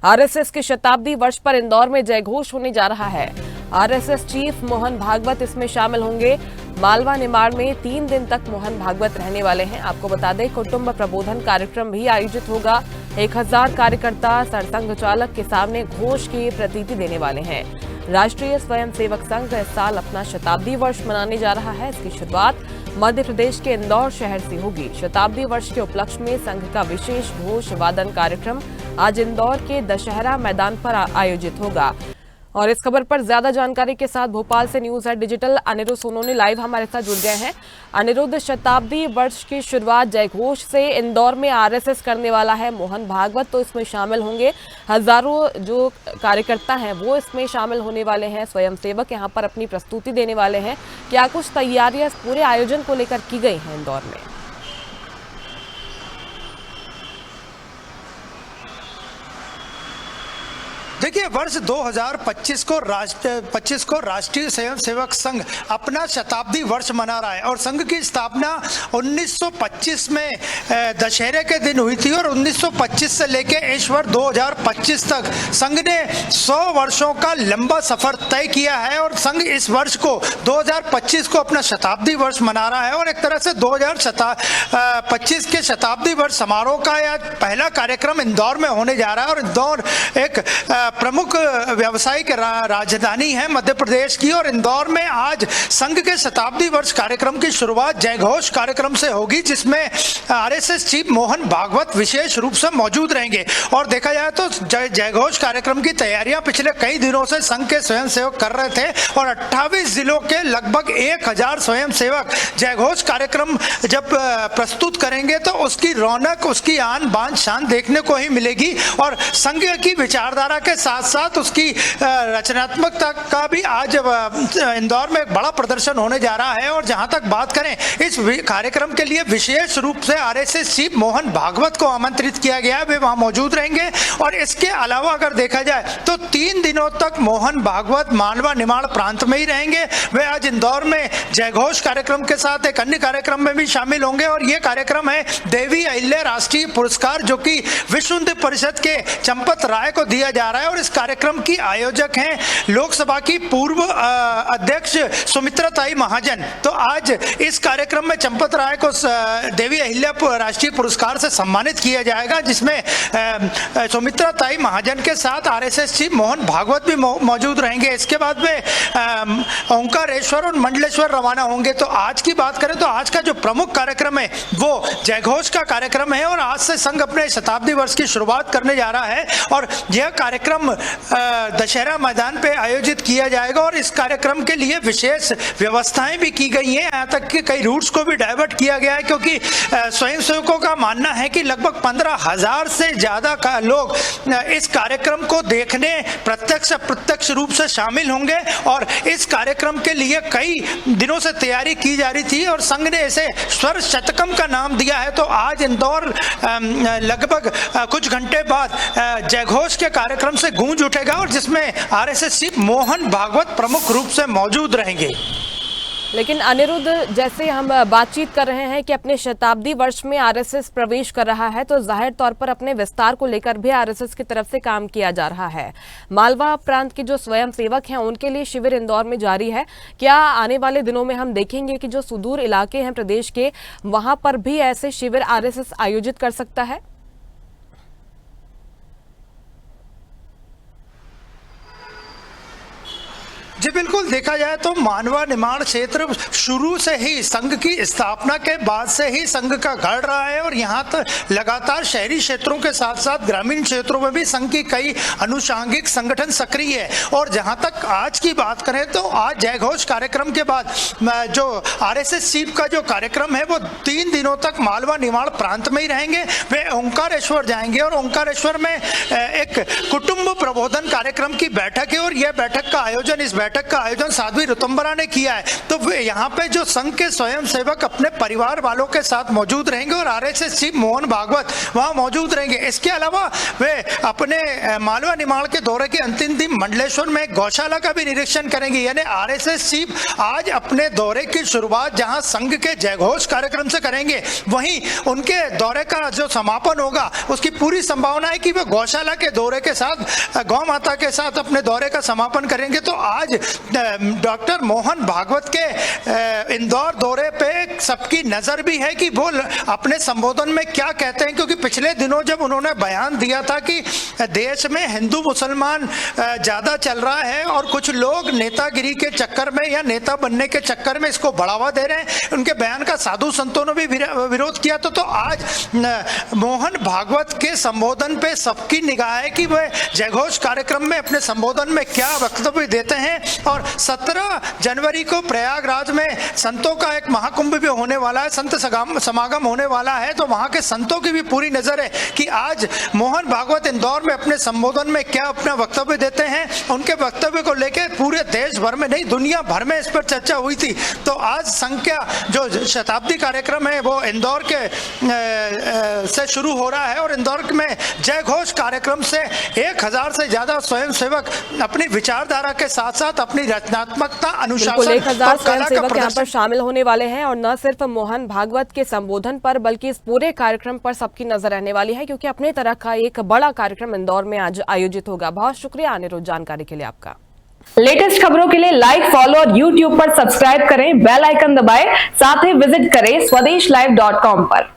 RSS के शताब्दी वर्ष पर इंदौर में जयघोष होने जा रहा है। आरएसएस चीफ मोहन भागवत इसमें शामिल होंगे। मालवा निमाड़ में 3 दिन तक मोहन भागवत रहने वाले हैं। आपको बता दें, कुटुंब प्रबोधन कार्यक्रम भी आयोजित होगा। 1000 कार्यकर्ता सरसंघ चालक के सामने घोष की प्रतीति देने वाले हैं। राष्ट्रीय स्वयंसेवक संघ इस साल अपना शताब्दी वर्ष मनाने जा रहा है। इसकी शुरुआत मध्य प्रदेश के इंदौर शहर से होगी। शताब्दी वर्ष के उपलक्ष्य में संघ का विशेष घोष वादन कार्यक्रम आज इंदौर के दशहरा मैदान पर आयोजित होगा। और इस खबर पर ज्यादा जानकारी के साथ भोपाल से news at digital Aniruddh Sonone live हमारे साथ जुड़ गए हैं। अनिरुद्ध, शताब्दी वर्ष की शुरुआत जयघोष से इंदौर में आरएसएस करने वाला है। मोहन भागवत तो इसमें शामिल होंगे। हजारों जो कार्यकर्ता हैं वो इसमें शामिल होने वाले हैं। स्वयंसेवक यहाँ पर अपनी प्रस्तुति देने वाले हैं। क्या कुछ तैयारियां इस पूरे आयोजन को लेकर की गई हैं इंदौर में? देखिए, वर्ष 2025 को राष्ट्रीय स्वयंसेवक संघ अपना शताब्दी वर्ष मना रहा है और संघ की स्थापना 1925 में दशहरे के दिन हुई थी और 1925 से लेके इस वर्ष 2025 तक संघ ने 100 वर्षों का लंबा सफर तय किया है और संघ इस वर्ष को 2025 को अपना शताब्दी वर्ष मना रहा है। और एक तरह से 2025 के शताब्दी वर्ष समारोह का यह पहला कार्यक्रम इंदौर में होने जा रहा है। और इंदौर एक प्रमुख व्यावसायिक राजधानी है मध्य प्रदेश की और इंदौर में आज संघ के शताब्दी वर्ष कार्यक्रम की शुरुआत जयघोष कार्यक्रम से होगी, जिसमें आरएसएस चीफ मोहन भागवत विशेष रूप से मौजूद रहेंगे। और देखा जाए तो जयघोष कार्यक्रम की तैयारियां पिछले कई दिनों से संघ के स्वयंसेवक कर रहे थे और 28 जिलों के लगभग 1000 स्वयंसेवक जयघोष कार्यक्रम जब प्रस्तुत करेंगे तो उसकी रौनक, उसकी आन बान शान देखने को ही मिलेगी। और संघ की विचारधारा के साथ साथ उसकी रचनात्मकता का भी आज इंदौर में एक बड़ा प्रदर्शन होने जा रहा है। और जहां तक बात करें, इस कार्यक्रम के लिए विशेष रूप से आरएसएस चीफ मोहन भागवत को आमंत्रित किया गया है, वे वहां मौजूद रहेंगे। और इसके अलावा अगर देखा जाए तो 3 दिनों तक मोहन भागवत मालवा निमाड़ प्रांत में ही रहेंगे। वे आज इंदौर में जयघोष कार्यक्रम के साथ एक अन्य कार्यक्रम में भी शामिल होंगे और ये कार्यक्रम है देवी अहिल्या राष्ट्रीय पुरस्कार, जो कि विश्व हिंदू परिषद के चंपत राय को दिया जा रहा है। और इस कार्यक्रम की आयोजक हैं लोकसभा की पूर्व अध्यक्ष सुमित्रा ताई महाजन। तो आज इस कार्यक्रम में चंपत राय को देवी अहिल्या राष्ट्रीय पुरस्कार से सम्मानित किया जाएगा, जिसमें सुमित्रा ताई महाजन के साथ आरएसएस चीफ मोहन भागवत भी मौजूद रहेंगे। इसके बाद में ओंकारेश्वर और मंडलेश्वर रवाना होंगे। तो आज की बात करें तो आज का जो प्रमुख कार्यक्रम है वो जयघोष का कार्यक्रम है और आज से संघ अपने शताब्दी वर्ष की शुरुआत करने जा रहा है। और यह कार्यक्रम दशहरा मैदान पे आयोजित किया जाएगा और इस कार्यक्रम के लिए विशेष व्यवस्थाएं भी की गई हैं। यहाँ तक कि कई रूट्स को भी डाइवर्ट किया गया है, क्योंकि स्वयंसेवकों का मानना है कि लगभग 15,000 से ज्यादा लोग इस कार्यक्रम को देखने प्रत्यक्ष अप्रत्यक्ष रूप से शामिल होंगे। और इस कार्यक्रम के लिए कई दिनों से तैयारी की जा रही थी और संघ ने इसे स्वर शतकम का नाम दिया है। तो आज इंदौर लगभग कुछ घंटे बाद जयघोष के कार्यक्रम से गूंज उठेगा और जिसमें आरएसएस चीफ मोहन भागवत प्रमुख रूप से मौजूद रहेंगे। लेकिन अनिरुद्ध, जैसे हम बातचीत कर रहे हैं कि अपने शताब्दी वर्ष में आरएसएस प्रवेश कर रहा है, तो जाहिर तौर पर अपने विस्तार को लेकर भी आरएसएस की तरफ से काम किया जा रहा है। मालवा प्रांत के जो स्वयंसेवक हैं उनके लिए शिविर इंदौर में जारी है। क्या आने वाले दिनों में हम देखेंगे कि जो सुदूर इलाके हैं प्रदेश के, वहां पर भी ऐसे शिविर आरएसएस आयोजित कर सकता है? जी बिल्कुल, देखा जाए तो मानवा निमाड़ क्षेत्र शुरू से ही संघ की स्थापना के बाद से ही संघ का गढ़ रहा है और यहाँ तक लगातार शहरी क्षेत्रों के साथ साथ ग्रामीण क्षेत्रों में भी संघ की कई अनुषांगिक संगठन सक्रिय है। और जहाँ तक आज की बात करें तो आज जयघोष कार्यक्रम के बाद जो आरएसएस चीफ का जो कार्यक्रम है वो 3 दिनों तक मालवा निमाड़ प्रांत में ही रहेंगे। वे ओंकारेश्वर जाएंगे और ओंकारेश्वर में एक कुटुंब प्रबोधन कार्यक्रम की बैठक है और यह बैठक का आयोजन, इस बैठक का आयोजन साध्वी ऋतुम्बरा ने किया है। तो यहाँ पे जो संघ के स्वयंसेवक अपने परिवार वालों के साथ मौजूद रहेंगे और आरएसएस चीफ मोहन भागवत वहां मौजूद रहेंगे। इसके अलावा वे अपने मालवा निमाड़ के दौरे के अंतिम दिन मंडलेश्वर में गौशाला का भी निरीक्षण करेंगे। यानी आरएसएस चीफ आज अपने दौरे की शुरुआत जहां संघ के जयघोष कार्यक्रम से करेंगे, वहीं उनके दौरे का जो समापन होगा उसकी पूरी संभावना है कि वे गौशाला के दौरे के साथ, गौ माता के साथ अपने दौरे का समापन करेंगे। तो आज डॉक्टर मोहन भागवत के इंदौर दौरे पे सबकी नजर भी है कि वो अपने संबोधन में क्या कहते हैं, क्योंकि पिछले दिनों जब उन्होंने बयान दिया था कि देश में हिंदू मुसलमान ज्यादा चल रहा है और कुछ लोग नेतागिरी के चक्कर में या नेता बनने के चक्कर में इसको बढ़ावा दे रहे हैं, उनके बयान का साधु संतों ने भी विरोध किया। तो आज मोहन भागवत के संबोधन पे सबकी निगाह है कि वह जयघोष कार्यक्रम में अपने संबोधन में क्या वक्तव्य देते हैं। और 17 जनवरी को प्रयागराज में संतों का एक महाकुंभ भी होने वाला है, संत समागम होने वाला है। तो वहां के संतों की भी पूरी नजर है कि आज मोहन भागवत इंदौर में अपने संबोधन में क्या अपना वक्तव्य देते हैं। उनके वक्तव्य को लेकर पूरे देश भर में नहीं, दुनिया भर में इस पर चर्चा हुई थी। तो आज संघ का जो शताब्दी कार्यक्रम है वो इंदौर के से शुरू हो रहा है और इंदौर में जयघोष कार्यक्रम से 1000 से ज्यादा स्वयंसेवक अपनी विचारधारा के साथ साथ अपनी रचनात्मकता, अनुशासन 1000 स्वयंसेवक यहाँ पर शामिल होने वाले हैं। और न सिर्फ मोहन भागवत के संबोधन पर बल्कि इस पूरे कार्यक्रम पर सबकी नजर रहने वाली है, क्योंकि अपने तरह का एक बड़ा कार्यक्रम इंदौर में आज आयोजित होगा। बहुत शुक्रिया अनिरुद्ध जानकारी के लिए आपका। लेटेस्ट खबरों के लिए लाइक, फॉलो और YouTube पर सब्सक्राइब करें, बेल आइकन दबाएं, साथ ही विजिट करें swedeshlive.com पर।